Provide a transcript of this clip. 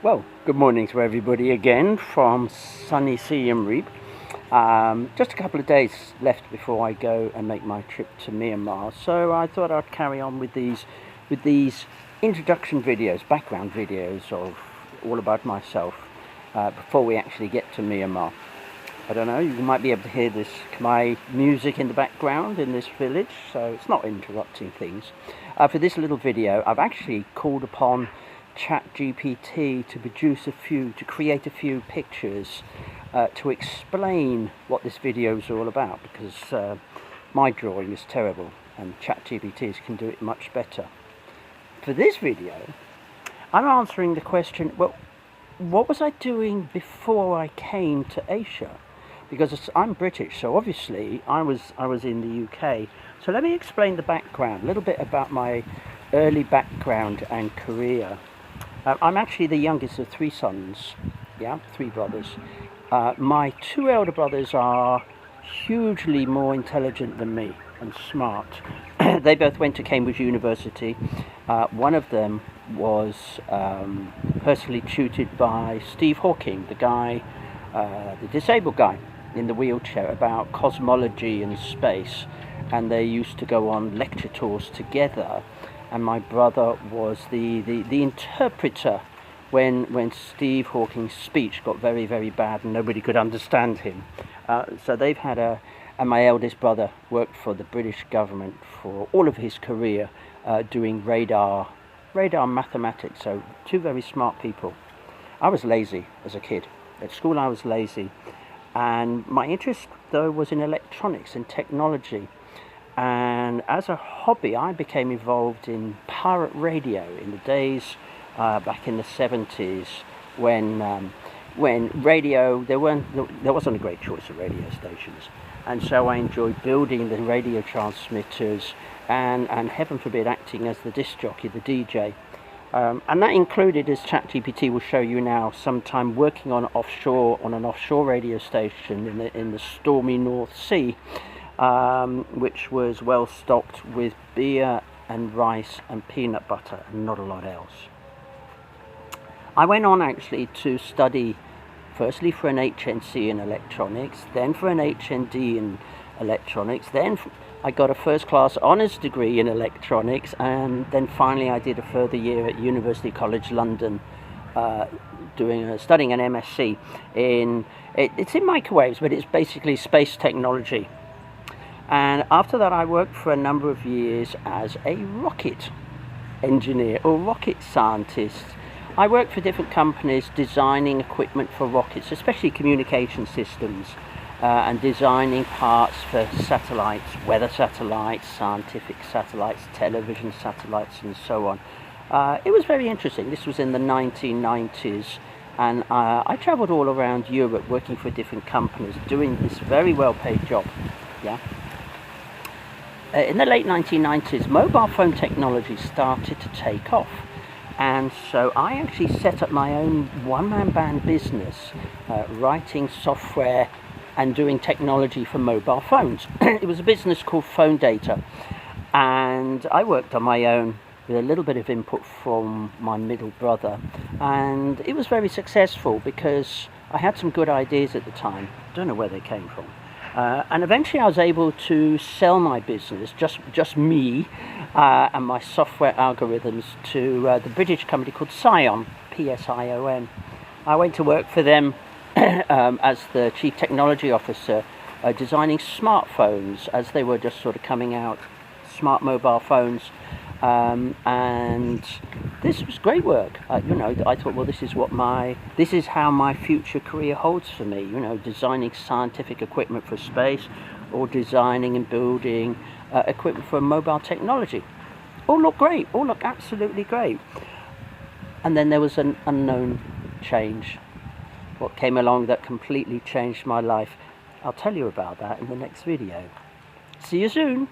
Well, good morning to everybody again from sunny Siem Reap. Just a couple of days left before I go and make my trip to Myanmar, so I thought I'd carry on with these introduction videos, background videos of all about myself before we actually get to Myanmar. I don't know, you might be able to hear this Khmer music in the background in this village, so it's not interrupting things. For this little video, I've actually called upon ChatGPT to create a few pictures to explain what this video is all about, because my drawing is terrible and ChatGPT can do it much better. For this video, I'm answering the question, well, what was I doing before I came to Asia? Because I'm British, so obviously I was in the UK. So let me explain the background, a little bit about my early background and career. I'm actually the youngest of three sons, three brothers. My two elder brothers are hugely more intelligent than me and smart. They both went to Cambridge University. One of them was personally tutored by Steve Hawking, the guy, the disabled guy in the wheelchair, about cosmology and space, and they used to go on lecture tours together. And my brother was the interpreter when Steve Hawking's speech got very, very bad and nobody could understand him. So they've had and my eldest brother worked for the British government for all of his career, doing radar mathematics, so two very smart people. I was lazy as a kid. At school I was lazy, and my interest though was in electronics and technology. And as a hobby, I became involved in pirate radio in the days back in the 70s, when radio there wasn't a great choice of radio stations, and so I enjoyed building the radio transmitters and heaven forbid acting as the disc jockey, the DJ. And that included, as ChatGPT will show you now, sometime working on an offshore radio station in the stormy North Sea. Which was well stocked with beer and rice and peanut butter and not a lot else. I went on actually to study firstly for an HNC in electronics, then for an HND in electronics, then I got a first class honours degree in electronics, and then finally I did a further year at University College London studying an MSc it's in microwaves, but it's basically space technology. And after that I worked for a number of years as a rocket engineer or rocket scientist. I worked for different companies designing equipment for rockets, especially communication systems, and designing parts for satellites, weather satellites, scientific satellites, television satellites, and so on. It was very interesting. This was in the 1990s, and I travelled all around Europe working for different companies, doing this very well paid job. In the late 1990s, mobile phone technology started to take off, and so I actually set up my own one-man band business, writing software and doing technology for mobile phones. It was a business called Phone Data, and I worked on my own with a little bit of input from my middle brother, and it was very successful because I had some good ideas at the time. Don't know where they came from. And eventually I was able to sell my business, just me and my software algorithms, to the British company called Psion, Psion. I went to work for them as the chief technology officer, designing smartphones as they were just sort of coming out, smart mobile phones. And this was great work. I thought, well, this is how my future career holds for me. Designing scientific equipment for space, or designing and building equipment for mobile technology. All look great. All look absolutely great. And then there was an unknown change. What came along that completely changed my life. I'll tell you about that in the next video. See you soon.